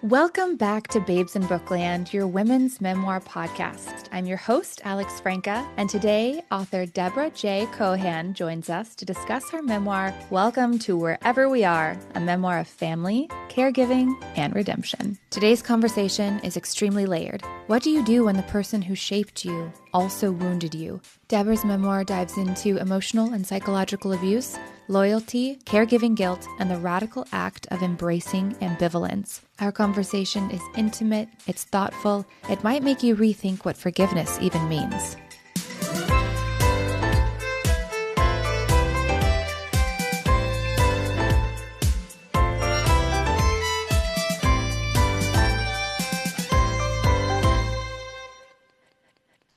Welcome back to Babes in Bookland, your women's memoir podcast. I'm your host, Alex Franca, and today author Deborah J. Cohan joins us to discuss her memoir, Welcome to Wherever We Are, a memoir of family, caregiving, and redemption. Today's conversation is extremely layered. What do you do when the person who shaped you also wounded you? Deborah's memoir dives into emotional and psychological abuse, loyalty, caregiving guilt, and the radical act of embracing ambivalence. Our conversation is intimate, it's thoughtful, it might make you rethink what forgiveness even means.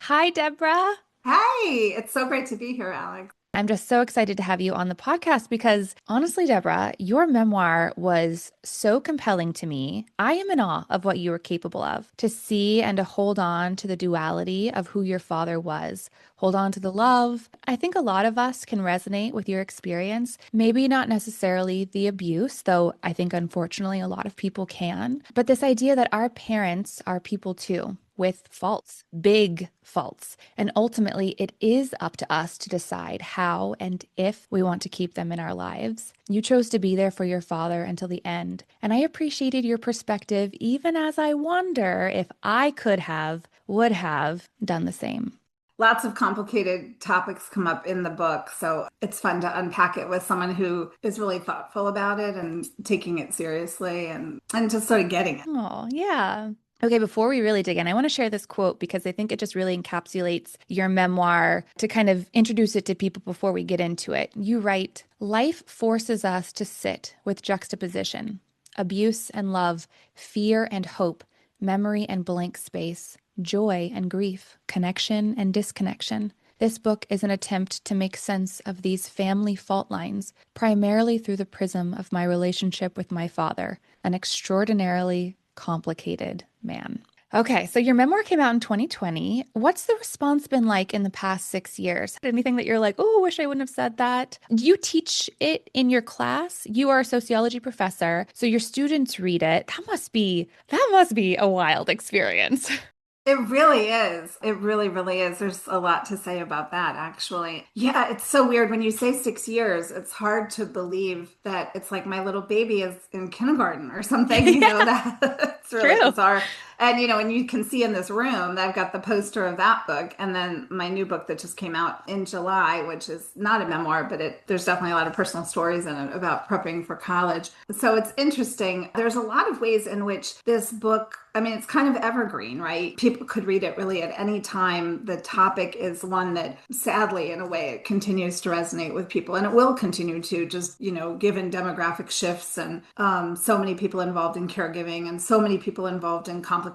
Hi, Deborah. Hi, it's so great to be here, Alex. I'm just so excited to have you on the podcast because honestly, Deborah, your memoir was so compelling to me. I am in awe of what you were capable of to see and to hold on to the duality of who your father was. Hold on to the love. I think a lot of us can resonate with your experience. Maybe not necessarily the abuse, though I think unfortunately a lot of people can. But this idea that our parents are people too, with faults, big faults. And ultimately, it is up to us to decide how and if we want to keep them in our lives. You chose to be there for your father until the end. And I appreciated your perspective, even as I wonder if I would have done the same. Lots of complicated topics come up in the book, so it's fun to unpack it with someone who is really thoughtful about it and taking it seriously and just sort of getting it. Oh, yeah. Okay, before we really dig in, I want to share this quote because I think it just really encapsulates your memoir to kind of introduce it to people before we get into it. You write, "Life forces us to sit with juxtaposition, abuse and love, fear and hope, memory and blank space, joy and grief, connection and disconnection. This book is an attempt to make sense of these family fault lines, primarily through the prism of my relationship with my father, an extraordinarily complicated man." Okay, so your memoir came out in 2020. What's the response been like in the past 6 years? Anything that you're like, oh, I wish I wouldn't have said that? Do you teach it in your class? You are a sociology professor, so your students read it. That must be a wild experience. It really is. It really, really is. There's a lot to say about that, actually. Yeah, it's so weird. When you say 6 years, it's hard to believe that it's like my little baby is in kindergarten or something, Yeah, that it's really true. bizarre. And you can see in this room, I've got the poster of that book and then my new book that just came out in July, which is not a memoir, but there's definitely a lot of personal stories in it about prepping for college. So it's interesting. There's a lot of ways in which this book, I mean, it's kind of evergreen, right? People could read it really at any time. The topic is one that sadly, in a way, it continues to resonate with people and it will continue to just, given demographic shifts and so many people involved in caregiving and so many people involved in complicated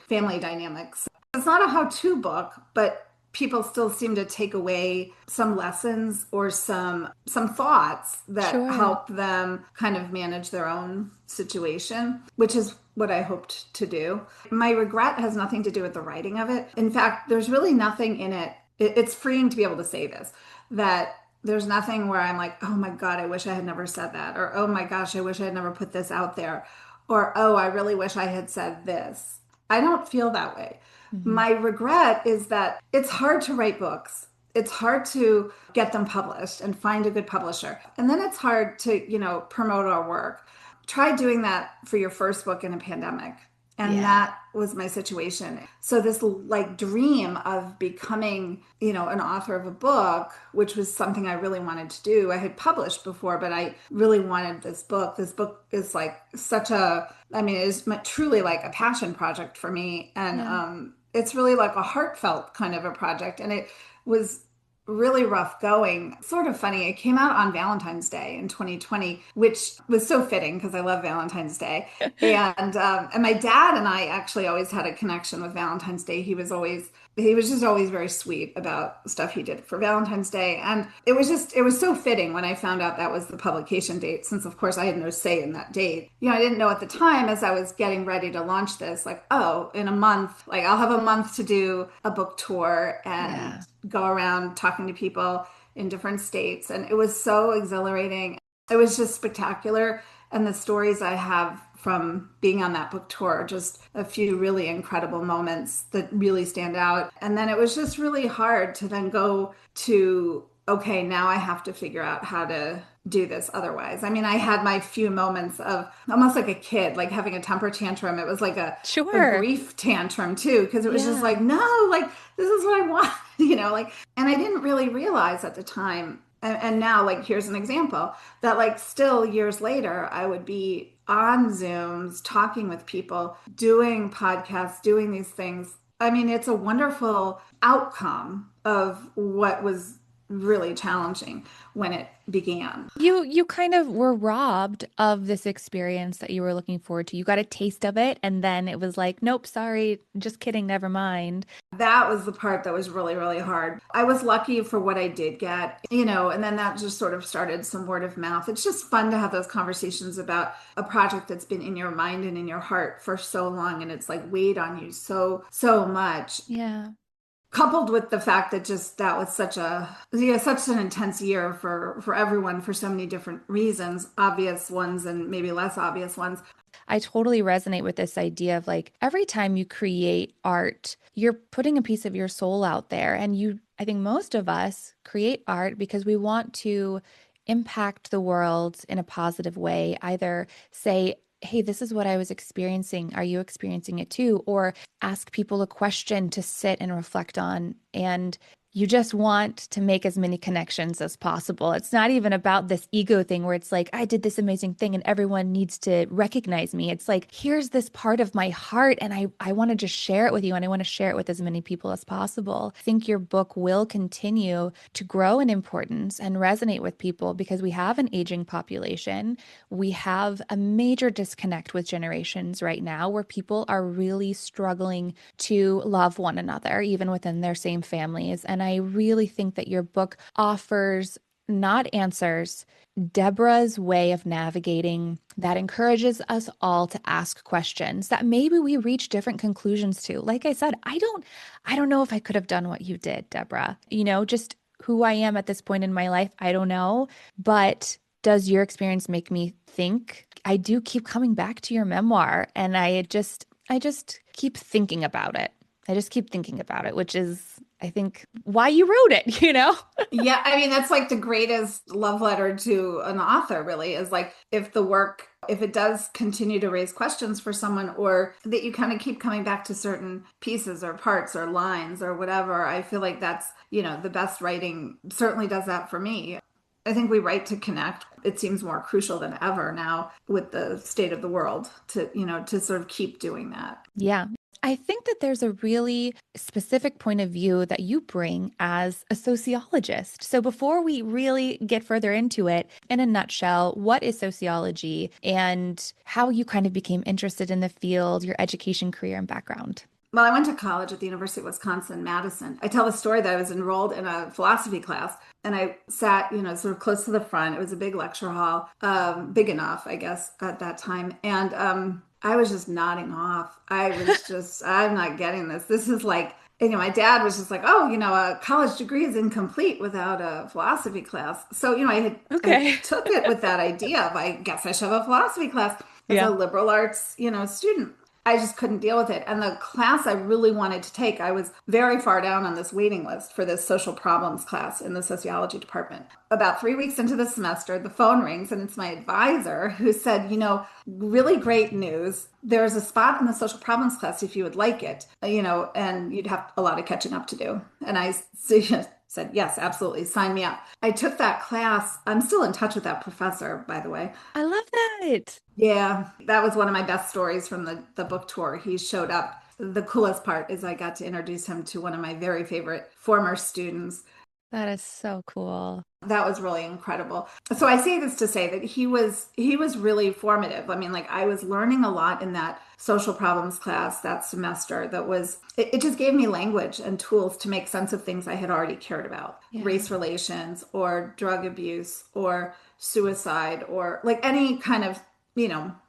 family dynamics. It's not a how-to book, but people still seem to take away some lessons or some thoughts that Sure. help them kind of manage their own situation, which is what I hoped to do. My regret has nothing to do with the writing of it. In fact, there's really nothing in it. It's freeing to be able to say this, that there's nothing where I'm like, oh my God, I wish I had never said that. Or, oh my gosh, I wish I had never put this out there. Or, oh, I really wish I had said this. I don't feel that way. Mhm. My regret is that it's hard to write books. It's hard to get them published and find a good publisher. And then it's hard to, promote our work. Try doing that for your first book in a pandemic. And Yeah. that was my situation. So this like dream of becoming, an author of a book, which was something I really wanted to do. I had published before, but I really wanted this book. This book is like it is truly like a passion project for me. And Yeah. it's really like a heartfelt kind of a project. And it was really rough going. Sort of funny. It came out on Valentine's Day in 2020, which was so fitting because I love Valentine's Day. And my dad and I actually always had a connection with Valentine's Day. He was just always very sweet about stuff he did for Valentine's Day. And it was so fitting when I found out that was the publication date, since of course I had no say in that date. I didn't know at the time as I was getting ready to launch this, like, oh, in a month, like I'll have a month to do a book tour and Yeah. go around talking to people in different states. And it was so exhilarating. It was just spectacular. And the stories I have from being on that book tour, just a few really incredible moments that really stand out. And then it was just really hard to then go to, okay, now I have to figure out how to do this otherwise. I mean, I had my few moments of almost like a kid, like having a temper tantrum. It was like a Sure. grief tantrum too, because it was just Yeah. like, no, like this is what I want, like, and I didn't really realize at the time. And now, like, here's an example that, like, still years later, I would be on Zooms talking with people, doing podcasts, doing these things. I mean, it's a wonderful outcome of what was really challenging when it began. You kind of were robbed of this experience that you were looking forward to. You got a taste of it, and then it was like, nope, sorry, just kidding, never mind. That was the part that was really, really hard. I was lucky for what I did get, and then that just sort of started some word of mouth. It's just fun to have those conversations about a project that's been in your mind and in your heart for so long, and it's like weighed on you so, so much. Yeah. Coupled with the fact that just that was such an intense year for everyone for so many different reasons, obvious ones and maybe less obvious ones. I totally resonate with this idea of like every time you create art, you're putting a piece of your soul out there. And I think most of us create art because we want to impact the world in a positive way, either say, hey, this is what I was experiencing. Are you experiencing it too? Or ask people a question to sit and reflect on. And you just want to make as many connections as possible. It's not even about this ego thing where it's like, I did this amazing thing and everyone needs to recognize me. It's like, here's this part of my heart and I want to just share it with you and I want to share it with as many people as possible. I think your book will continue to grow in importance and resonate with people because we have an aging population. We have a major disconnect with generations right now where people are really struggling to love one another, even within their same families. And I really think that your book offers not answers, Deborah's way of navigating that encourages us all to ask questions that maybe we reach different conclusions to. Like I said, I don't know if I could have done what you did, Deborah. Just who I am at this point in my life, I don't know. But does your experience make me think? I do keep coming back to your memoir and I just keep thinking about it. I just keep thinking about it, which is, I think, why you wrote it? Yeah, I mean, that's like the greatest love letter to an author, really, is like if it does continue to raise questions for someone, or that you kind of keep coming back to certain pieces or parts or lines or whatever, I feel like that's, the best writing certainly does that for me. I think we write to connect. It seems more crucial than ever now with the state of the world to sort of keep doing that. Yeah. I think that there's a really specific point of view that you bring as a sociologist. So, before we really get further into it, in a nutshell, what is sociology and how you kind of became interested in the field, your education, career, and background? Well, I went to college at the University of Wisconsin-Madison. I tell the story that I was enrolled in a philosophy class and I sat, sort of close to the front. It was a big lecture hall, big enough, I guess, at that time. And I was just nodding off. I'm not getting this. This is like, my dad was just like, oh, a college degree is incomplete without a philosophy class. So, I Okay. took it with that idea of, I guess I should have a philosophy class as a Yeah. liberal arts, student. I just couldn't deal with it. And the class I really wanted to take, I was very far down on this waiting list for this social problems class in the sociology department. About 3 weeks into the semester, the phone rings and it's my advisor who said, really great news. There's a spot in the social problems class if you would like it, and you'd have a lot of catching up to do. And I said, yes, absolutely, sign me up. I took that class. I'm still in touch with that professor, by the way. I love that. Yeah, that was one of my best stories from the book tour. He showed up. The coolest part is I got to introduce him to one of my very favorite former students. That is so cool. That was really incredible. So I say this to say that he was really formative. I mean, like, I was learning a lot in that social problems class that semester. It just gave me language and tools to make sense of things I had already cared about. Yeah. Race relations or drug abuse or suicide or like any kind of,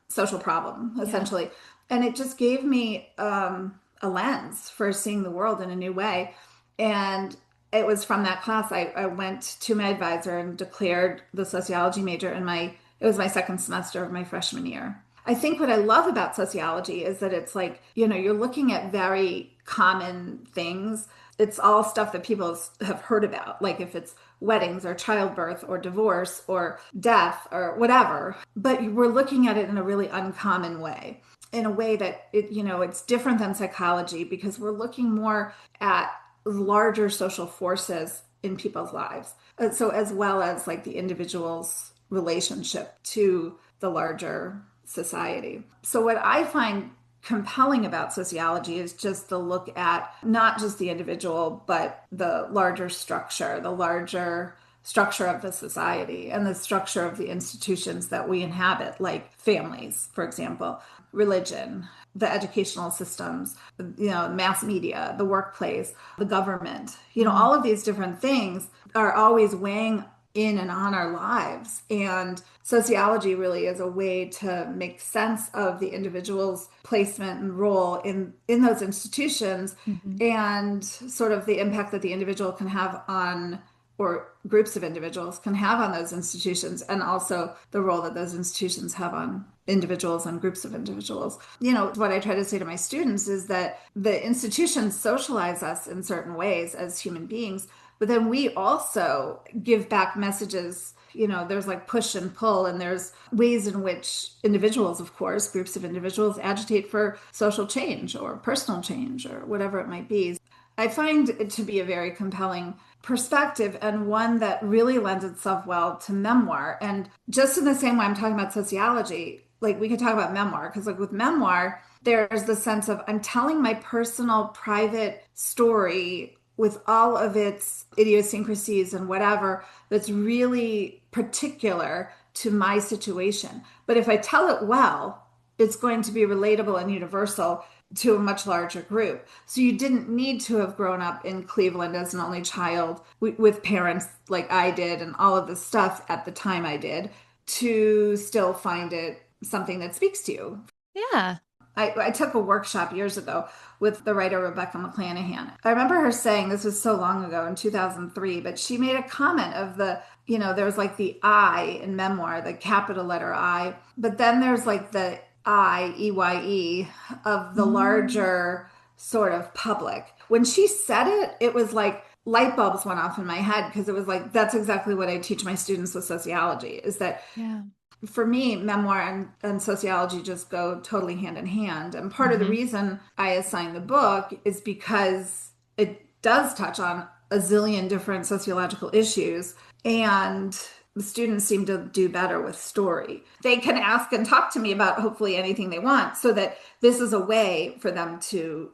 social problem, Yeah. essentially. And it just gave me a lens for seeing the world in a new way. And it was from that class I went to my advisor and declared the sociology major in it was my second semester of my freshman year. I think what I love about sociology is that it's like, you're looking at very common things. It's all stuff that people have heard about, like if it's weddings or childbirth or divorce or death or whatever. But we're looking at it in a really uncommon way, in a way that it's different than psychology because we're looking more at larger social forces in people's lives. So as well as like the individual's relationship to the larger society. So what I find compelling about sociology is just the look at not just the individual, but the larger structure of the society and the structure of the institutions that we inhabit, like families, for example, religion, the educational systems, mass media, the workplace, the government, Mm. all of these different things are always weighing in and on our lives. And sociology really is a way to make sense of the individual's placement and role in those institutions Mhm. and sort of the impact that the individual can have on or groups of individuals can have on those institutions, and also the role that those institutions have on individuals and groups of individuals. What I try to say to my students is that the institutions socialize us in certain ways as human beings, but then we also give back messages. There's like push and pull, and there's ways in which individuals, of course, groups of individuals agitate for social change or personal change or whatever it might be. I find it to be a very compelling perspective and one that really lends itself well to memoir. And just in the same way I'm talking about sociology, like we could talk about memoir, because like with memoir, there's the sense of I'm telling my personal private story with all of its idiosyncrasies and whatever that's really particular to my situation. But if I tell it well, it's going to be relatable and universal to a much larger group. So you didn't need to have grown up in Cleveland as an only child with parents like I did and all of this stuff at the time I did to still find it something that speaks to you. Yeah. I took a workshop years ago with the writer Rebecca McClanahan. I remember her saying, this was so long ago in 2003, but she made a comment of there was like the I in memoir, the capital letter I, but then there's like the EYE of the Mm. larger sort of public. When she said it, it was like light bulbs went off in my head because it was like, that's exactly what I teach my students with sociology is that Yeah. for me, memoir and sociology just go totally hand in hand. And part of the Hmm. reason I assigned the book is because it does touch on a zillion different sociological issues. And the students seem to do better with story. They can ask and talk to me about hopefully anything they want, so that this is a way for them to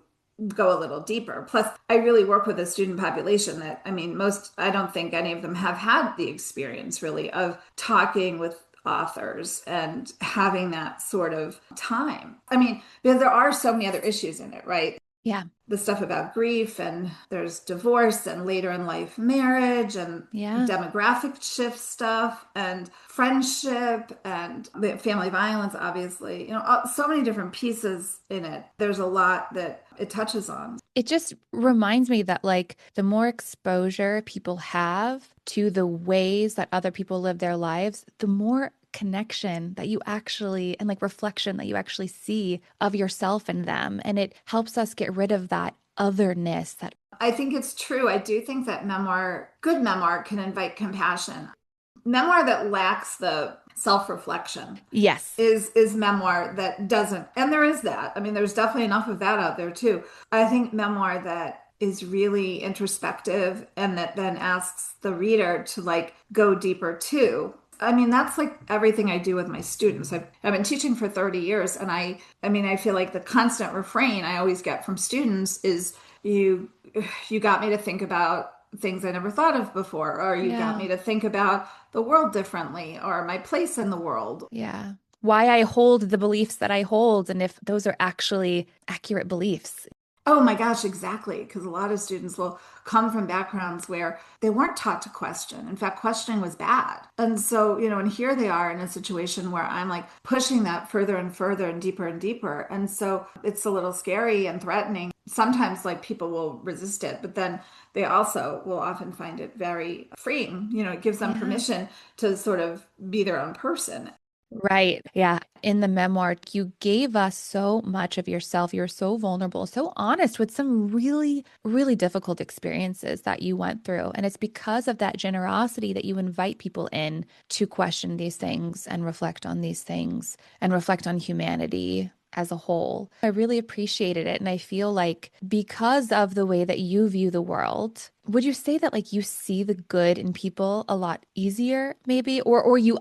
go a little deeper. Plus, I really work with a student population that, I mean, I don't think any of them have had the experience really of talking with authors and having that sort of time. I mean, because there are so many other issues in it, right? Yeah. The stuff about grief, and there's divorce and later in life marriage and Yeah. demographic shift stuff and friendship and the family violence, obviously, so many different pieces in it. There's a lot that it touches on. It just reminds me that, like, the more exposure people have to the ways that other people live their lives, the more connection that you actually, and like reflection that you actually see of yourself in them. And it helps us get rid of that otherness that, I think it's true. I do think that good memoir can invite compassion. Memoir that lacks the self-reflection yes. is memoir that doesn't, and there is that. I mean, there's definitely enough of that out there too. I think memoir that is really introspective and that then asks the reader to like go deeper too. I mean, that's like everything I do with my students. I've been teaching for 30 years, and I mean, I feel like the constant refrain I always get from students is you you got me to think about things I never thought of before, or you got Yeah. me to think about the world differently or my place in the world. Yeah. Why I hold the beliefs that I hold, and if those are actually accurate beliefs. Oh my gosh, exactly. Because a lot of students will come from backgrounds where they weren't taught to question. In fact, questioning was bad. And so, and here they are in a situation where I'm like pushing that further and further and deeper and deeper. And so it's a little scary and threatening. Sometimes, like, people will resist it, but then they also will often find it very freeing. It gives them Yeah. permission to sort of be their own person. Right. Yeah. In the memoir, you gave us so much of yourself. You're so vulnerable, so honest with some really, really difficult experiences that you went through. And it's because of that generosity that you invite people in to question these things and reflect on these things and reflect on humanity as a whole. I really appreciated it. And I feel like because of the way that you view the world, would you say that like you see the good in people a lot easier, maybe? Or you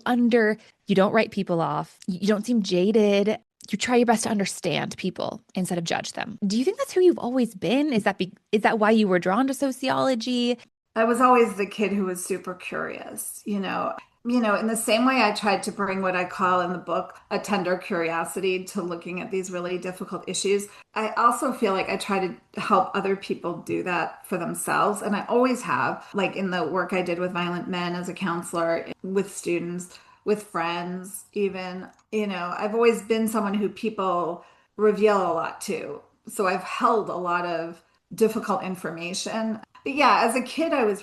don't write people off. You don't seem jaded. You try your best to understand people instead of judge them. Do you think that's who you've always been? Is that why you were drawn to sociology? I was always the kid who was super curious, you know. In the same way I tried to bring what I call in the book a tender curiosity to looking at these really difficult issues. I also feel like I try to help other people do that for themselves. And I always have, like in the work I did with violent men as a counselor, with students, with friends, even, I've always been someone who people reveal a lot to. So I've held a lot of difficult information. But yeah, as a kid, I was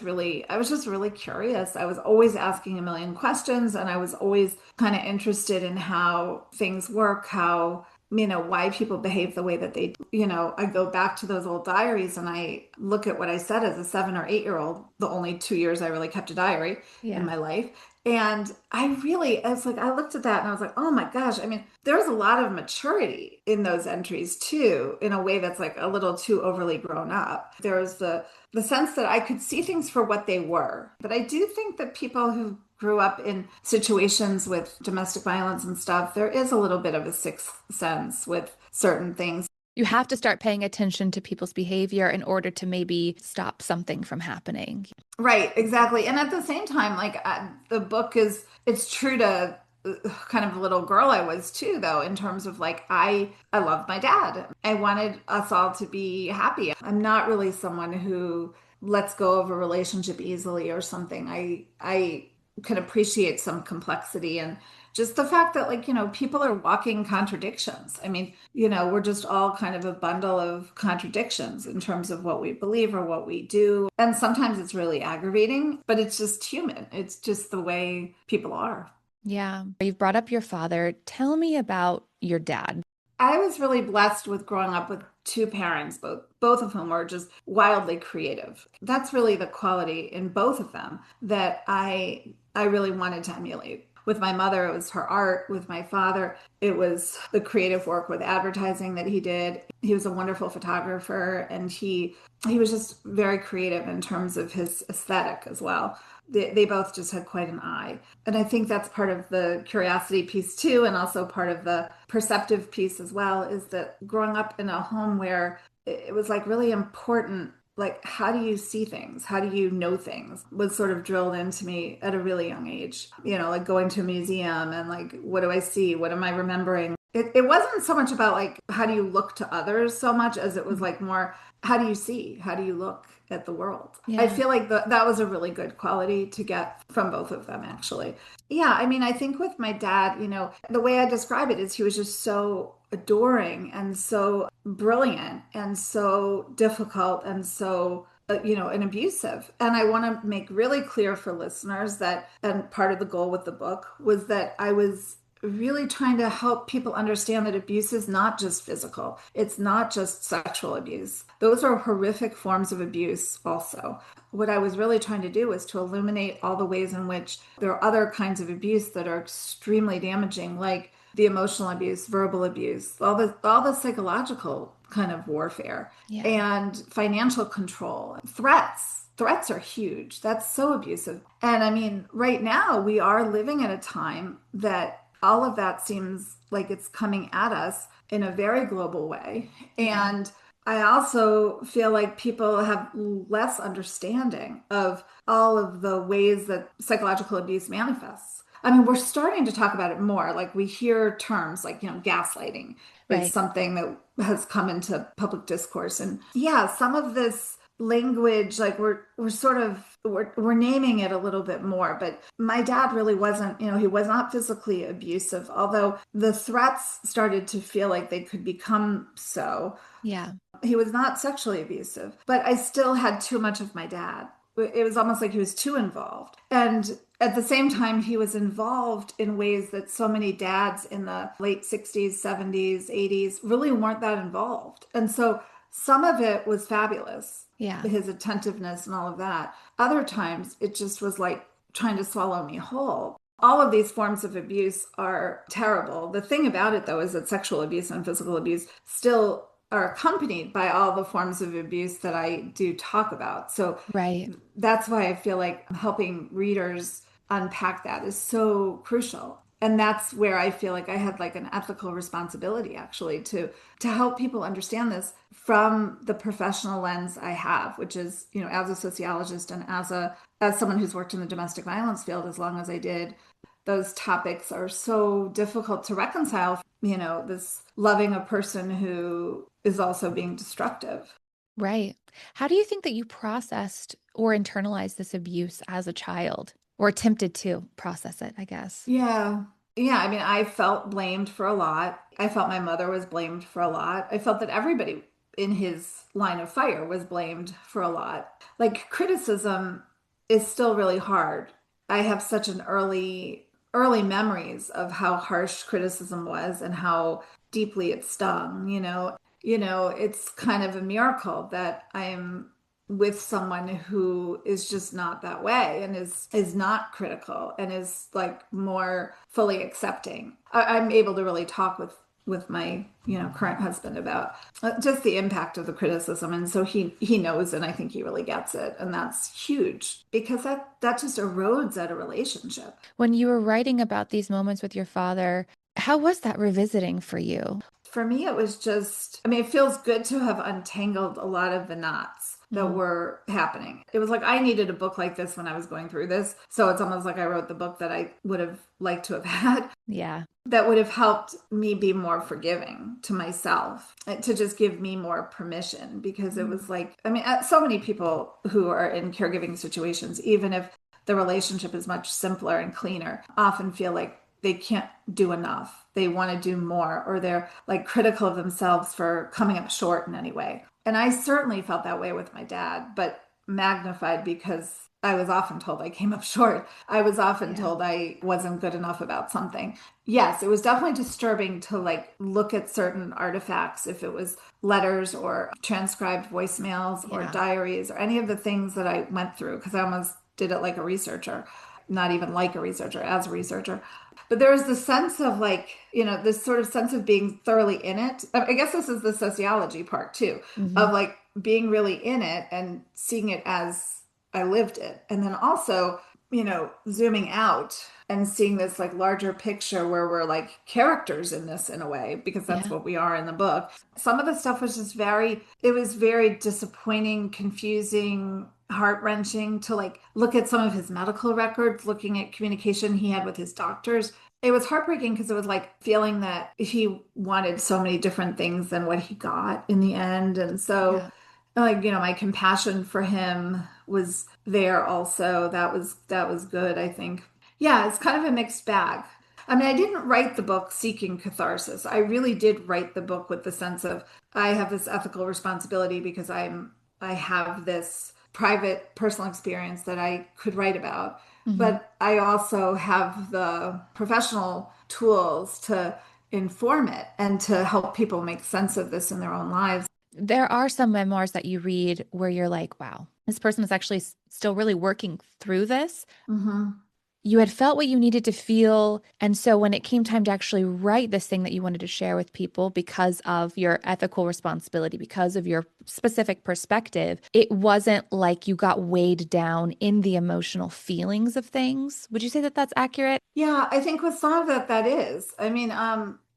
just really curious. I was always asking a million questions, and I was always kind of interested in how things work, why people behave the way that they do. I go back to those old diaries and I look at what I said as a 7 or 8 year old, the only 2 years I really kept a diary in Yeah. my life. And I looked at that and I was like, oh my gosh. I mean, there's a lot of maturity in those entries too, in a way that's like a little too overly grown up. There's the sense that I could see things for what they were. But I do think that people who grew up in situations with domestic violence and stuff, there is a little bit of a sixth sense with certain things. You have to start paying attention to people's behavior in order to maybe stop something from happening. Right, exactly. And at the same time, the book it's true to kind of the little girl I was too, though, in terms of like, I loved my dad. I wanted us all to be happy. I'm not really someone who lets go of a relationship easily or something. I can appreciate some complexity and just the fact that people are walking contradictions. I mean, we're just all kind of a bundle of contradictions in terms of what we believe or what we do. And sometimes it's really aggravating, but it's just human. It's just the way people are. Yeah. You've brought up your father. Tell me about your dad. I was really blessed with growing up with two parents, both of whom were just wildly creative. That's really the quality in both of them that I really wanted to emulate. With my mother, it was her art. With my father, it was the creative work with advertising that he did. He was a wonderful photographer and he was just very creative in terms of his aesthetic as well. They both just had quite an eye. And I think that's part of the curiosity piece too, and also part of the perceptive piece as well, is that growing up in a home where it was like really important, like how do you see things? How do you know things? Was sort of drilled into me at a really young age. Like going to a museum and like, what do I see? What am I remembering? It wasn't so much about like how do you look to others so much as it was like more how do you see? How do you look at the world? I Yeah. feel like that was a really good quality to get from both of them, actually. Yeah, I mean, I think with my dad, the way I describe it is he was just so adoring and so brilliant and so difficult and so and abusive. And I want to make really clear for listeners that, and part of the goal with the book was that I was really trying to help people understand that abuse is not just physical. It's not just sexual abuse. Those are horrific forms of abuse also. What I was really trying to do was to illuminate all the ways in which there are other kinds of abuse that are extremely damaging, like the emotional abuse, verbal abuse, all the psychological kind of warfare Yeah. and financial control, threats. Threats are huge. That's so abusive. And I mean, right now we are living at a time that all of that seems like it's coming at us in a very global way. Yeah. And I also feel like people have less understanding of all of the ways that psychological abuse manifests. I mean, we're starting to talk about it more. Like we hear terms like, gaslighting is Right. something that has come into public discourse. And yeah, some of this language, like we're naming it a little bit more, but my dad really wasn't, he was not physically abusive, although the threats started to feel like they could become so. Yeah. He was not sexually abusive, but I still had too much of my dad. It was almost like he was too involved. And at the same time, he was involved in ways that so many dads in the late 60s, 70s, 80s really weren't that involved. And so some of it was fabulous, Yeah. his attentiveness and all of that. Other times it just was like trying to swallow me whole. All of these forms of abuse are terrible. The thing about it, though, is that sexual abuse and physical abuse still are accompanied by all the forms of abuse that I do talk about. So Right. that's why I feel like helping readers unpack that is so crucial. And that's where I feel like I had like an ethical responsibility actually to help people understand this from the professional lens I have, which is, you know, as a sociologist and as someone who's worked in the domestic violence field as long as I did, those topics are so difficult to reconcile, you know, this loving a person who is also being destructive. Right. How do you think that you processed or internalized this abuse as a child or attempted to process it, I guess? Yeah. Yeah. I mean, I felt blamed for a lot. I felt my mother was blamed for a lot. I felt that everybody in his line of fire was blamed for a lot. Like criticism is still really hard. I have such an early memories of how harsh criticism was and how deeply it stung, you know. You know, it's kind of a miracle that I'm with someone who is just not that way and is not critical and is like more fully accepting. I'm able to really talk with my, you know, current husband about just the impact of the criticism, and so he knows, and I think he really gets it, and that's huge because that just erodes at a relationship. When you were writing about these moments with your father, how was that revisiting for you? For me, it was just, I mean, it feels good to have untangled a lot of the knots that Mm, were happening. It was like I needed a book like this when I was going through this. So it's almost like I wrote the book that I would have liked to have had yeah. that would have helped me be more forgiving to myself, to just give me more permission because it Mm, was like, I mean, so many people who are in caregiving situations, even if the relationship is much simpler and cleaner, often feel like they can't do enough. They want to do more, or they're like critical of themselves for coming up short in any way. And I certainly felt that way with my dad, but magnified because I was often told I came up short. I was often yeah. told I wasn't good enough about something. Yes, it was definitely disturbing to like look at certain artifacts, if it was letters or transcribed voicemails or Yeah. diaries or any of the things that I went through, because I almost did it like a researcher, not even like a researcher, as a researcher. But there was this sense of like, you know, this sort of sense of being thoroughly in it. I guess this is the sociology part too, Hmm. of like being really in it and seeing it as I lived it. And then also, you know, zooming out and seeing this like larger picture where we're like characters in this in a way, because that's Yeah. what we are in the book. Some of the stuff was just it was very disappointing, confusing, heart-wrenching to like look at some of his medical records, looking at communication he had with his doctors. It was heartbreaking because it was like feeling that he wanted so many different things than what he got in the end. And so Yeah. like, you know, my compassion for him was there also. That was good, I think. Yeah, it's kind of a mixed bag. I mean, I didn't write the book seeking catharsis. I really did write the book with the sense of I have this ethical responsibility because I have this private personal experience that I could write about. Hmm. But I also have the professional tools to inform it and to help people make sense of this in their own lives. There are some memoirs that you read where you're like, wow, this person is actually still really working through this. Hmm. You had felt what you needed to feel. And so when it came time to actually write this thing that you wanted to share with people because of your ethical responsibility, because of your specific perspective, it wasn't like you got weighed down in the emotional feelings of things. Would you say that that's accurate? Yeah, I think with some of that is. I mean,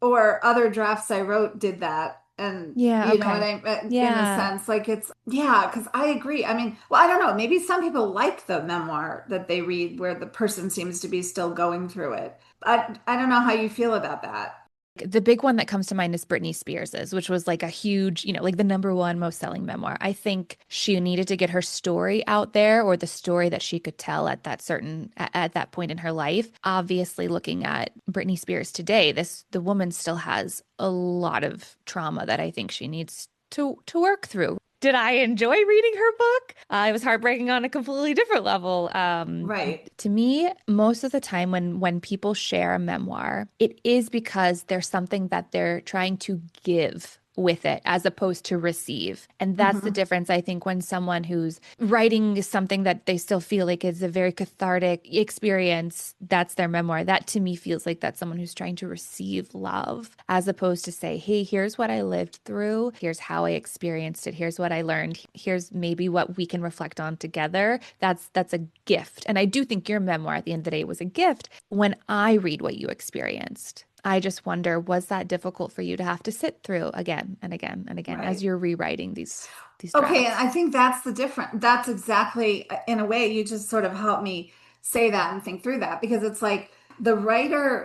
or other drafts I wrote did that. And Yeah, you know what okay. in a Yeah. sense, like it's, yeah, because I agree. I mean, well, I don't know. Maybe some people like the memoir that they read where the person seems to be still going through it. I don't know how you feel about that. The big one that comes to mind is Britney Spears's, which was like a huge, like the number one most selling memoir. I think she needed to get her story out there, or the story that she could tell at at that point in her life. Obviously, looking at Britney Spears today, the woman still has a lot of trauma that I think she needs to work through. Did I enjoy reading her book? It was heartbreaking on a completely different level. Right. To me, most of the time when people share a memoir, it is because there's something that they're trying to give with it as opposed to receive. And that's the Hmm. difference, I think, when someone who's writing something that they still feel like is a very cathartic experience, that's their memoir. That to me feels like that's someone who's trying to receive love as opposed to say, hey, here's what I lived through. Here's how I experienced it. Here's what I learned. Here's maybe what we can reflect on together. That's a gift. And I do think your memoir at the end of the day was a gift when I read what you experienced. I just wonder, was that difficult for you to have to sit through again and again and again as Right. you're rewriting these Okay, and drafts? I think that's the difference. That's exactly, in a way, you just sort of helped me say that and think through that because it's like the writer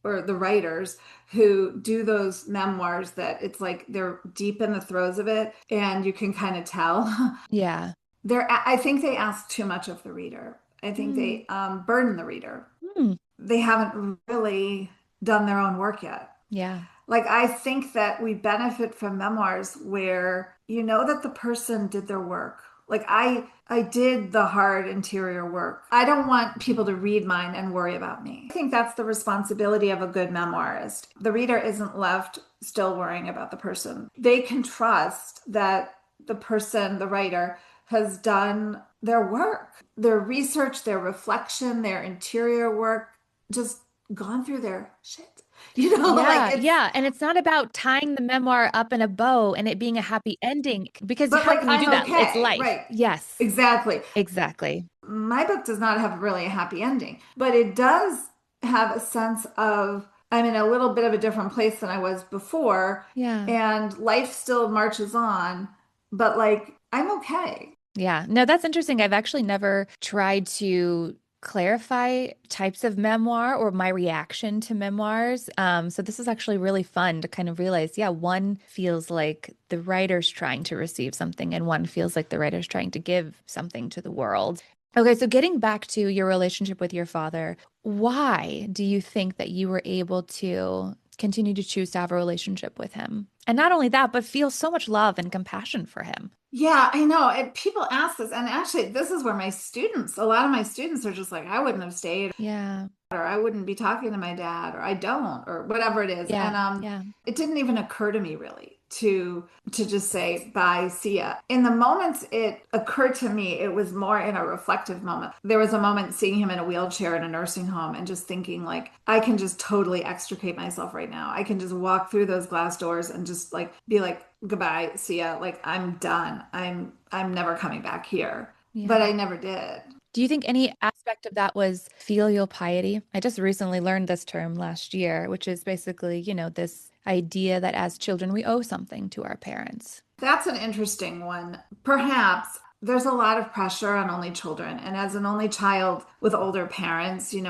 or the writers who do those memoirs that it's like they're deep in the throes of it and you can kind of tell. Yeah. I think they ask too much of the reader. I think Mm. they burden the reader. Mm. They haven't really done their own work yet. Yeah. Like, I think that we benefit from memoirs where you know that the person did their work. Like I did the hard interior work. I don't want people to read mine and worry about me. I think that's the responsibility of a good memoirist. The reader isn't left still worrying about the person. They can trust that the person, the writer, has done their work, their research, their reflection, their interior work, just gone through their shit. Like Yeah, it's, yeah. And it's not about tying the memoir up in a bow and it being a happy ending because but how like can you do I'm that? It's okay, life. right? Yes, Exactly. exactly. My book does not have really a happy ending, but it does have a sense of I'm in a little bit of a different place than I was before, Yeah. and life still marches on, but like I'm okay. Yeah. No, that's interesting. I've actually never tried to clarify types of memoir or my reaction to memoirs. So this is actually really fun to kind of realize, yeah, one feels like the writer's trying to receive something, and one feels like the writer's trying to give something to the world. Okay, so getting back to your relationship with your father, why do you think that you were able to continue to choose to have a relationship with him? And not only that, but feel so much love and compassion for him. Yeah, I know. And people ask this, and actually, this is where a lot of my students are just like, I wouldn't have stayed, Yeah. or I wouldn't be talking to my dad, or I don't, or whatever it is. Yeah, And yeah, it didn't even occur to me really to just say bye, see ya. In the moments it occurred to me, it was more in a reflective moment. There was a moment seeing him in a wheelchair in a nursing home and just thinking like, I can just totally extricate myself right now. I can just walk through those glass doors and just like be like, goodbye, see ya. Like I'm done. I'm never coming back here. But yeah. I never did. Do you think any aspect of that was filial piety? I just recently learned this term last year, which is basically, this idea that as children we owe something to our parents. That's an interesting one. Perhaps there's a lot of pressure on only children. And as an only child with older parents, when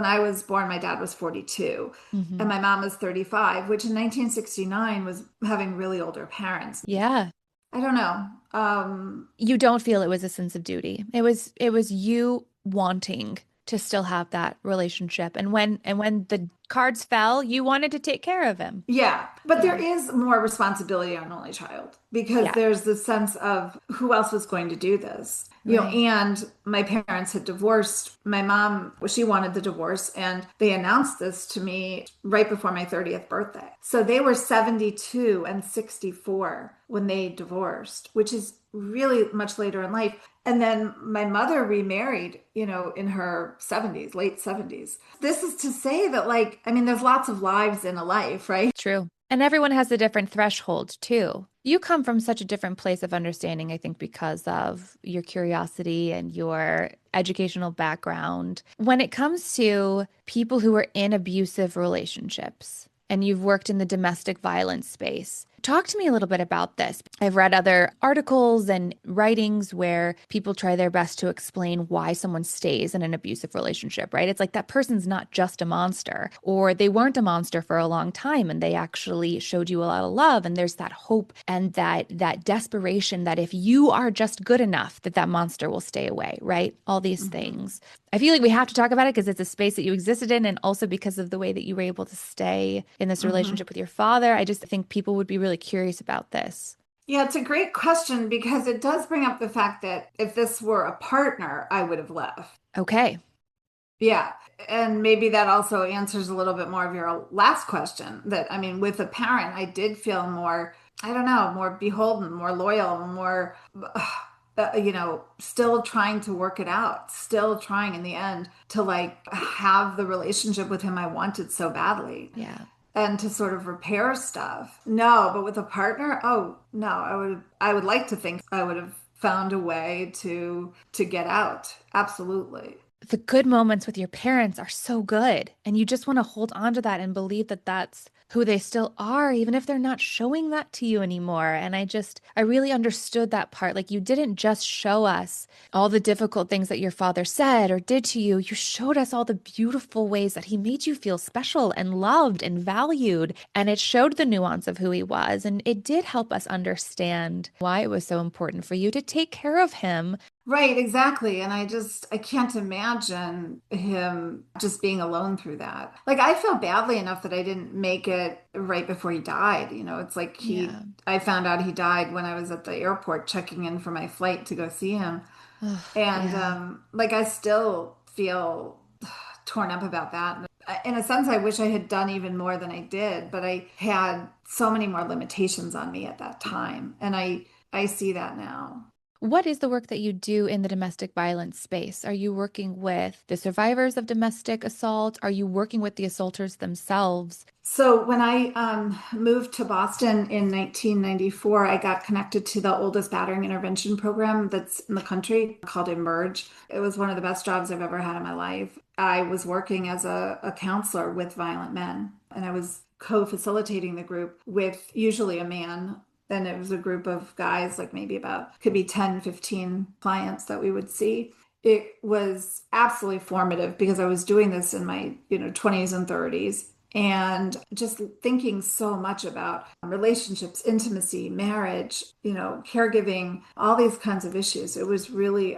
I was born, my dad was 42 Hmm. and my mom was 35, which in 1969 was having really older parents. Yeah. I don't know. You don't feel it was a sense of duty. It was you wanting to still have that relationship. And when the cards fell, you wanted to take care of him. Yeah, but there Yeah. is more responsibility on only child because Yeah. there's the sense of who else was going to do this. Right. And my parents had divorced. My mom, she wanted the divorce, and they announced this to me right before my 30th birthday. So they were 72 and 64 when they divorced, which is really much later in life. And then my mother remarried, in her 70s, late 70s. This is to say that, like, I mean, there's lots of lives in a life, right? True. And everyone has a different threshold too. You come from such a different place of understanding, I think, because of your curiosity and your educational background. When it comes to people who are in abusive relationships, and you've worked in the domestic violence space, talk to me a little bit about this. I've read other articles and writings where people try their best to explain why someone stays in an abusive relationship, right? It's like that person's not just a monster, or they weren't a monster for a long time and they actually showed you a lot of love. And there's that hope and that desperation that if you are just good enough, that monster will stay away, right? All these Mhm. things. I feel like we have to talk about it because it's a space that you existed in, and also because of the way that you were able to stay in this Mhm. relationship with your father. I just think people would be really curious about this. Yeah, it's a great question because it does bring up the fact that if this were a partner, I would have left. Okay. Yeah. And maybe that also answers a little bit more of your last question that, I mean, with a parent, I did feel more, I don't know, more beholden, more loyal, more, still trying to work it out, still trying in the end to like have the relationship with him I wanted so badly Yeah. and to sort of repair stuff. No, but with a partner, oh, no, I would like to think I would have found a way to get out. Absolutely. The good moments with your parents are so good. And you just want to hold on to that and believe that that's who they still are, even if they're not showing that to you anymore. And I really understood that part. Like, you didn't just show us all the difficult things that your father said or did to you. You showed us all the beautiful ways that he made you feel special and loved and valued. And it showed the nuance of who he was. And it did help us understand why it was so important for you to take care of him. Right, exactly. And I can't imagine him just being alone through that. Like, I feel badly enough that I didn't make it right before he died. It's like Yeah. I found out he died when I was at the airport checking in for my flight to go see him. Oh, And yeah. like, I still feel torn up about that. In a sense, I wish I had done even more than I did, but I had so many more limitations on me at that time. And I see that now. What is the work that you do in the domestic violence space? Are you working with the survivors of domestic assault? Are you working with the assaulters themselves? So when I moved to Boston in 1994, I got connected to the oldest battering intervention program that's in the country called Emerge. It was one of the best jobs I've ever had in my life. I was working as a counselor with violent men, and I was co-facilitating the group with usually a man. And it was a group of guys, like maybe about, could be 10, 15 clients that we would see. It was absolutely formative because I was doing this in my, 20s and 30s and just thinking so much about relationships, intimacy, marriage, caregiving, all these kinds of issues. It was really,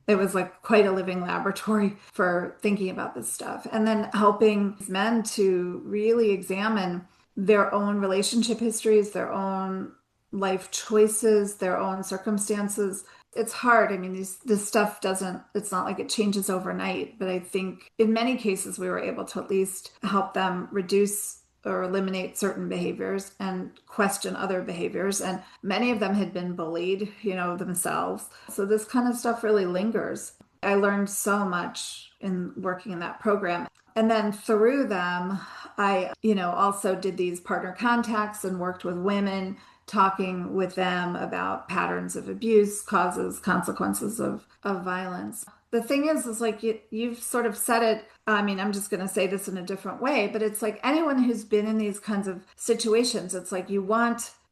it was like quite a living laboratory for thinking about this stuff. And then helping men to really examine their own relationship histories, their own life choices, their own circumstances. It's hard. I mean, this stuff doesn't, it's not like it changes overnight, but I think in many cases we were able to at least help them reduce or eliminate certain behaviors and question other behaviors. And many of them had been bullied, themselves. So this kind of stuff really lingers. I learned so much in working in that program. And then through them, I, also did these partner contacts and worked with women, talking with them about patterns of abuse, causes, consequences of violence. The thing is like you've sort of said it. I mean, I'm just going to say this in a different way, but it's like anyone who's been in these kinds of situations, it's like you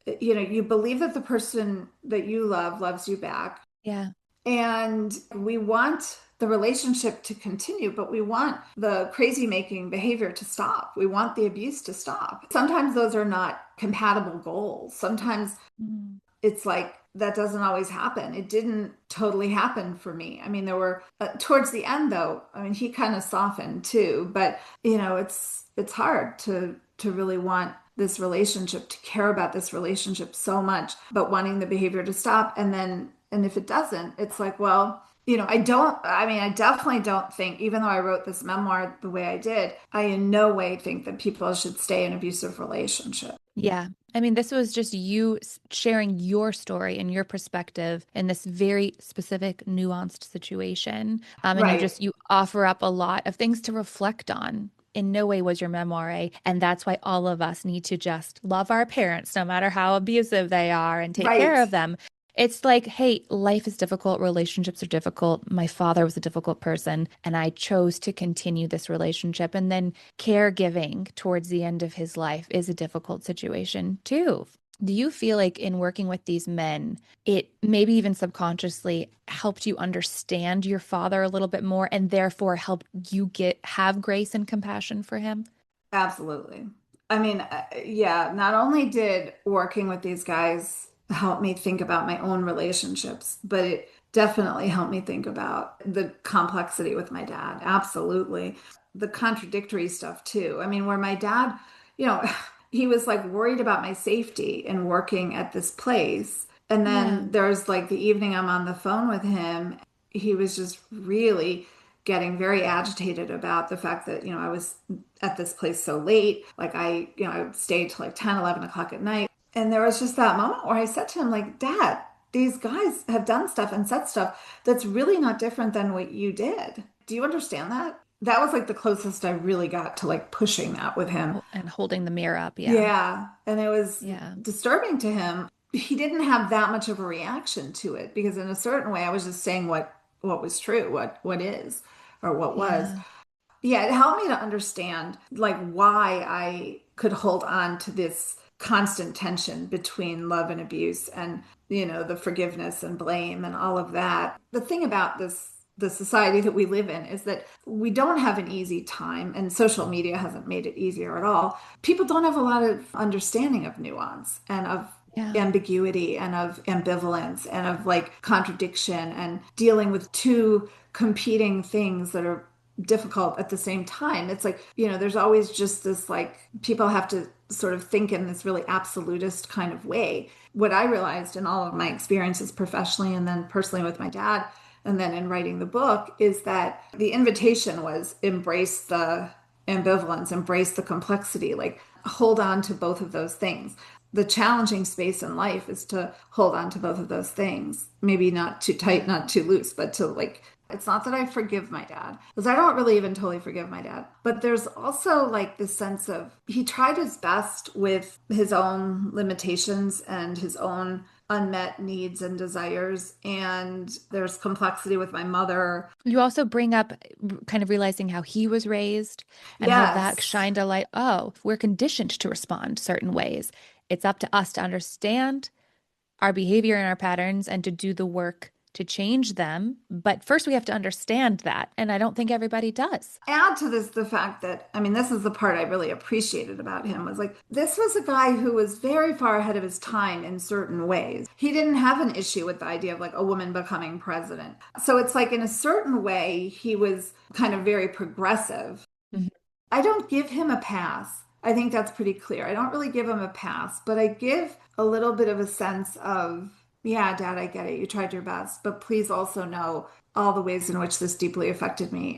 believe that the person that you love loves you back. Yeah. And we want the relationship to continue, but we want the crazy making behavior to stop. We want the abuse to stop. Sometimes those are not compatible goals. Sometimes Mm. it's like that doesn't always happen. It didn't totally happen for me. I mean, there were towards the end though, I mean, he kind of softened too, but it's hard to really want this relationship, to care about this relationship so much, but wanting the behavior to stop. And if it doesn't, it's like, well, I definitely don't think, even though I wrote this memoir the way I did, I in no way think that people should stay in abusive relationships. Yeah. I mean, this was just you sharing your story and your perspective in this very specific, nuanced situation. And Right. you offer up a lot of things to reflect on. In no way was your memoir and that's why all of us need to just love our parents, no matter how abusive they are, and take Right. care of them. It's like, hey, life is difficult, relationships are difficult. My father was a difficult person, and I chose to continue this relationship. And then caregiving towards the end of his life is a difficult situation too. Do you feel like in working with these men, it maybe even subconsciously helped you understand your father a little bit more and therefore helped you have grace and compassion for him? Absolutely. I mean, yeah, not only did working with these guys help me think about my own relationships, but it definitely helped me think about the complexity with my dad. Absolutely. The contradictory stuff too. I mean, where my dad, you know, he was like worried about my safety in working at this place. And Yeah. then there's like the evening I'm on the phone with him, he was just really getting very agitated about the fact that, I was at this place so late. Like I would stay till like 10, 11 o'clock at night. And there was just that moment where I said to him, like, Dad, these guys have done stuff and said stuff that's really not different than what you did. Do you understand that? That was like the closest I really got to like pushing that with him. And holding the mirror up. Yeah. Yeah. And it was Yeah. disturbing to him. He didn't have that much of a reaction to it because in a certain way I was just saying what was true, what is or what was. Yeah. Yeah, it helped me to understand like why I could hold on to this constant tension between love and abuse and, the forgiveness and blame and all of that. The thing about the society that we live in is that we don't have an easy time, and social media hasn't made it easier at all. People don't have a lot of understanding of nuance and of Yeah. ambiguity and of ambivalence and of like contradiction and dealing with two competing things that are difficult at the same time. It's like, there's always just this like people have to sort of think in this really absolutist kind of way. What I realized in all of my experiences professionally and then personally with my dad and then in writing the book is that the invitation was embrace the ambivalence, embrace the complexity, like hold on to both of those things. The challenging space in life is to hold on to both of those things. Maybe not too tight, Yeah. not too loose, but to like, it's not that I forgive my dad, because I don't really even totally forgive my dad. But there's also like this sense of he tried his best with his own limitations and his own unmet needs and desires. And there's complexity with my mother. You also bring up kind of realizing how he was raised and how that Yes, shined a light. Oh, we're conditioned to respond certain ways. It's up to us to understand our behavior and our patterns and to do the work to change them. But first, we have to understand that. And I don't think everybody does. add to this the fact that, I mean, this is the part I really appreciated about him was like, this was a guy who was very far ahead of his time in certain ways. He didn't have an issue with the idea of like a woman becoming president. So it's like, in a certain way, he was kind of very progressive. Mhm. I don't give him a pass. I think that's pretty clear. I don't really give him a pass, but I give a little bit of a sense of, yeah, Dad, I get it. You tried your best, but please also know all the ways in which this deeply affected me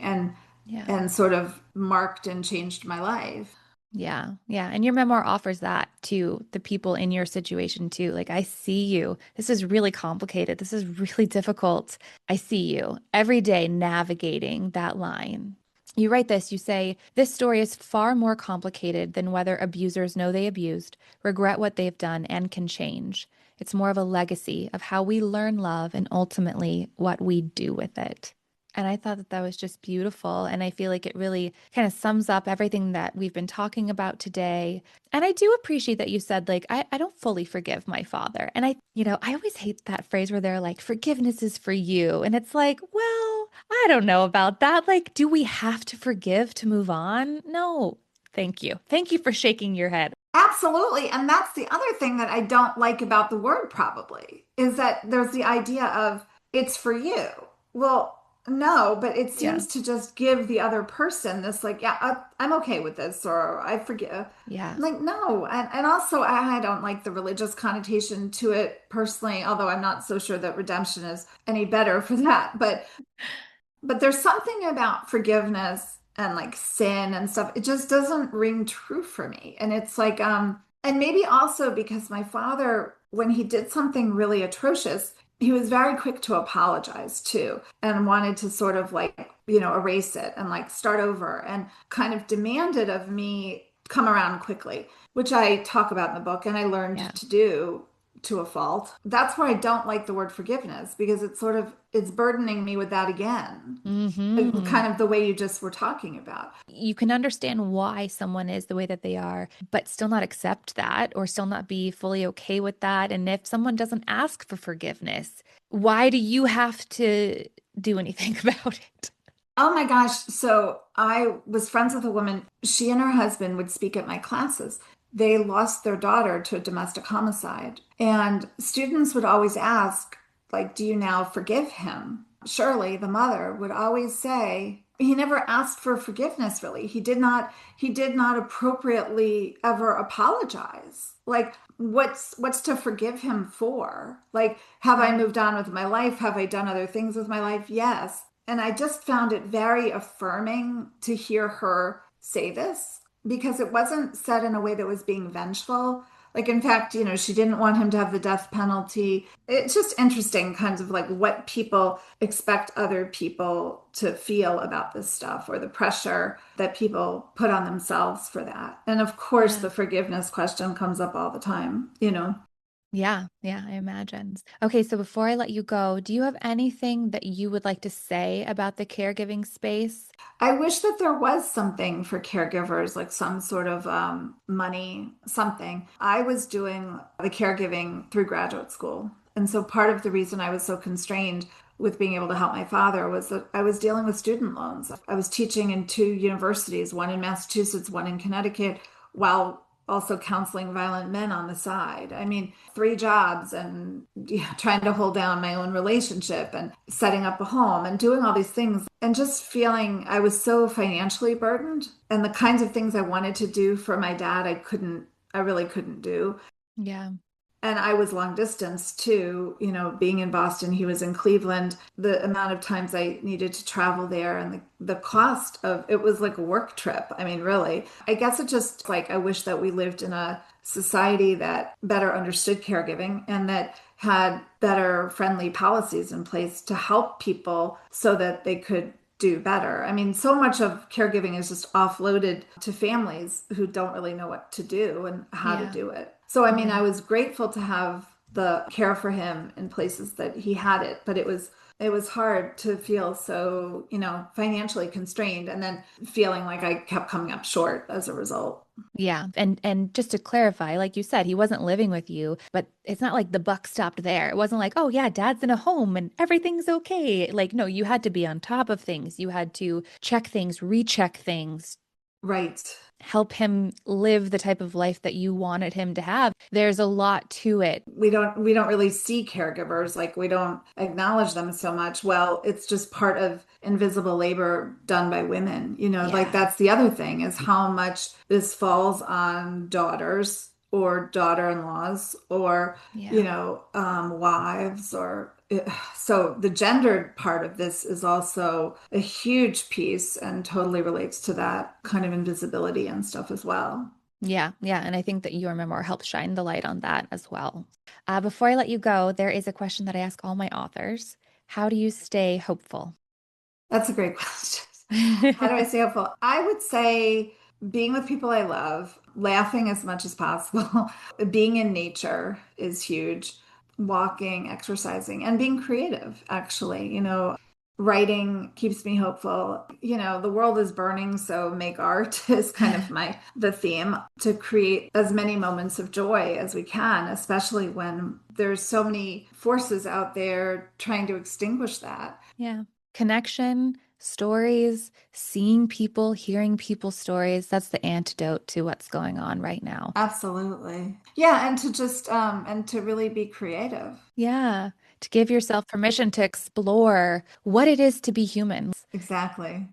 Yeah. and sort of marked and changed my life. Yeah. Yeah. And your memoir offers that to the people in your situation too. Like, I see you. This is really complicated. This is really difficult. I see you every day navigating that line. You write this, you say, this story is far more complicated than whether abusers know they abused, regret what they've done, and can change. It's more of a legacy of how we learn love and ultimately what we do with it. And I thought that that was just beautiful. And I feel like it really kind of sums up everything that we've been talking about today. And I do appreciate that you said, like, I don't fully forgive my father. And I always hate that phrase where they're like, forgiveness is for you. And it's like, well, I don't know about that. Like, do we have to forgive to move on? No. Thank you. Thank you for shaking your head. Absolutely. And that's the other thing that I don't like about the word probably is that there's the idea of it's for you. Well, no, but it Yeah. seems to just give the other person this like, yeah, I'm okay with this or I forgive. Yeah. Like, no. And also, I don't like the religious connotation to it personally, although I'm not so sure that redemption is any better for that. But there's something about forgiveness and like sin and stuff. It just doesn't ring true for me. And it's like, and maybe also because my father, when he did something really atrocious, he was very quick to apologize too and wanted to sort of like, erase it and like start over and kind of demanded of me come around quickly, which I talk about in the book and I learned Yeah. to do to a fault. That's where I don't like the word forgiveness because it's burdening me with that again. Hmm. Kind of the way you just were talking about. You can understand why someone is the way that they are, but still not accept that or still not be fully okay with that. And if someone doesn't ask for forgiveness, why do you have to do anything about it? Oh my gosh. So I was friends with a woman. She and her husband would speak at my classes. They lost their daughter to a domestic homicide. And students would always ask, like, do you now forgive him? Shirley, the mother, would always say, he never asked for forgiveness, really. He did not appropriately ever apologize. Like, what's to forgive him for? Like, have I Yeah. moved on with my life? Have I done other things with my life? Yes. And I just found it very affirming to hear her say this, because it wasn't said in a way that was being vengeful. Like, in fact, she didn't want him to have the death penalty. It's just interesting, kinds of like what people expect other people to feel about this stuff, or the pressure that people put on themselves for that. And of course, Yeah. the forgiveness question comes up all the time. Yeah, yeah, I imagine. Okay, so before I let you go, do you have anything that you would like to say about the caregiving space? I wish that there was something for caregivers, like some sort of money, something. I was doing the caregiving through graduate school. And so part of the reason I was so constrained with being able to help my father was that I was dealing with student loans. I was teaching in two universities, one in Massachusetts, one in Connecticut, while also counseling violent men on the side. I mean, three jobs, and trying to hold down my own relationship and setting up a home and doing all these things, and just feeling I was so financially burdened. And the kinds of things I wanted to do for my dad, I really couldn't do. Yeah, And I was long distance too, being in Boston, he was in Cleveland. The amount of times I needed to travel there, and the cost of it was like a work trip. I mean, really, I guess it just like I wish that we lived in a society that better understood caregiving, and that had better friendly policies in place to help people so that they could do better. I mean, so much of caregiving is just offloaded to families who don't really know what to do and how to yeah, do it. So, I mean, yeah. I was grateful to have the care for him in places that he had it, but it was hard to feel so, financially constrained, and then feeling like I kept coming up short as a result. Yeah. And just to clarify, like you said, he wasn't living with you, but it's not like the buck stopped there. It wasn't like, oh yeah, dad's in a home and everything's okay. Like, no, you had to be on top of things. You had to check things, recheck things, Right. help him live the type of life that you wanted him to have. There's a lot to it. We don't really see caregivers, like we don't acknowledge them so much. Well, it's just part of invisible labor done by women. Like Yeah. that's the other thing, is how much this falls on daughters or daughter-in-laws, or Yeah. wives, or so the gendered part of this is also a huge piece, and totally relates to that kind of invisibility and stuff as well. Yeah, yeah. And I think that your memoir helps shine the light on that as well. Before I let you go, there is a question that I ask all my authors. How do you stay hopeful? That's a great question. How do I stay hopeful? I would say being with people I love, laughing as much as possible, being in nature is huge, walking, exercising, and being creative, actually. Writing keeps me hopeful. The world is burning, so make art is kind of the theme, to create as many moments of joy as we can, especially when there's so many forces out there trying to extinguish that. Yeah. Connection, stories, seeing people, hearing people's stories. That's the antidote to what's going on right now. Absolutely. Yeah, and to really be creative. Yeah. To give yourself permission to explore what it is to be human. Exactly.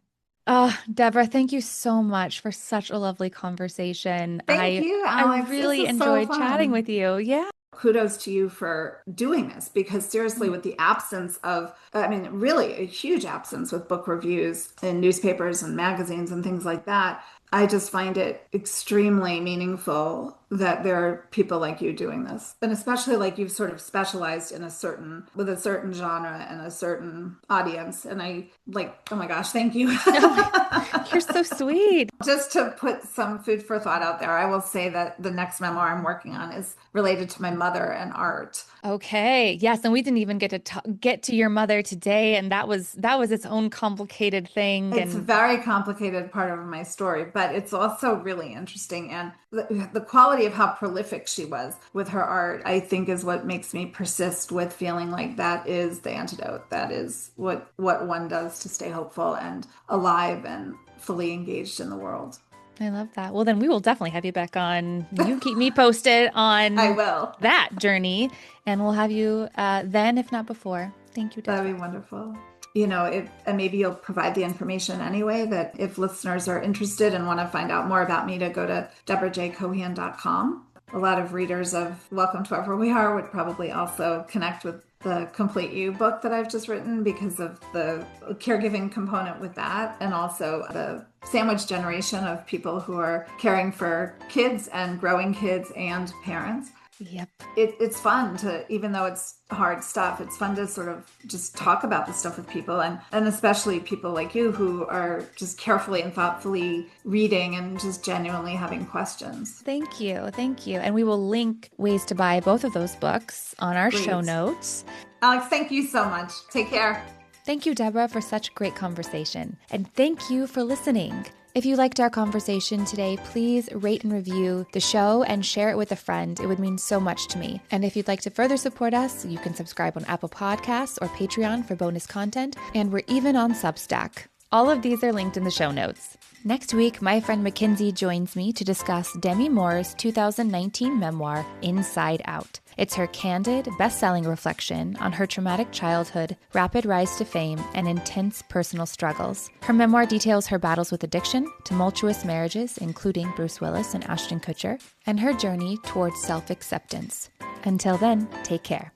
Deborah, thank you so much for such a lovely conversation. Thank you, I Alex. This really is so enjoyed chatting fun. with you. Yeah. Kudos to you for doing this, because seriously, with the absence of, I mean, really a huge absence with book reviews in newspapers and magazines and things like that, I just find it extremely meaningful that there are people like you doing this. And especially like you've sort of specialized with a certain genre and a certain audience. And I like, oh my gosh, thank you. Oh, you're so sweet. Just to put some food for thought out there, I will say that the next memoir I'm working on is related to my mother and art. Okay. Yes, and we didn't even get to your mother today, and that was its own complicated thing. It's a And very complicated part of my story, but it's also really interesting. And the quality of how prolific she was with her art, I think, is what makes me persist with feeling like that is the antidote. That is what one does to stay hopeful and alive and fully engaged in the world. I love that. Well, then we will definitely have you back on. You keep me posted I on will. that journey, and we'll have you then, if not before. Thank you, That'd Deborah. be wonderful. and maybe you'll provide the information anyway, that if listeners are interested and want to find out more about me, to go to deborahjcohan.com. A lot of readers of Welcome to Wherever We Are would probably also connect with the Complete You book that I've just written because of the caregiving component with that, and also the sandwich generation of people who are caring for kids and growing kids and parents. Yep. It's fun to, even though it's hard stuff, it's fun to sort of just talk about this stuff with people, and especially people like you who are just carefully and thoughtfully reading and just genuinely having questions. Thank you. Thank you. And we will link ways to buy both of those books on our Great. show notes. Alex, thank you so much. Take care. Thank you, Deborah, for such great conversation. And thank you for listening. If you liked our conversation today, please rate and review the show and share it with a friend. It would mean so much to me. And if you'd like to further support us, you can subscribe on Apple Podcasts or Patreon for bonus content. And we're even on Substack. All of these are linked in the show notes. Next week, my friend Mackenzie joins me to discuss Demi Moore's 2019 memoir, Inside Out. It's her candid, best-selling reflection on her traumatic childhood, rapid rise to fame, and intense personal struggles. Her memoir details her battles with addiction, tumultuous marriages, including Bruce Willis and Ashton Kutcher, and her journey towards self-acceptance. Until then, take care.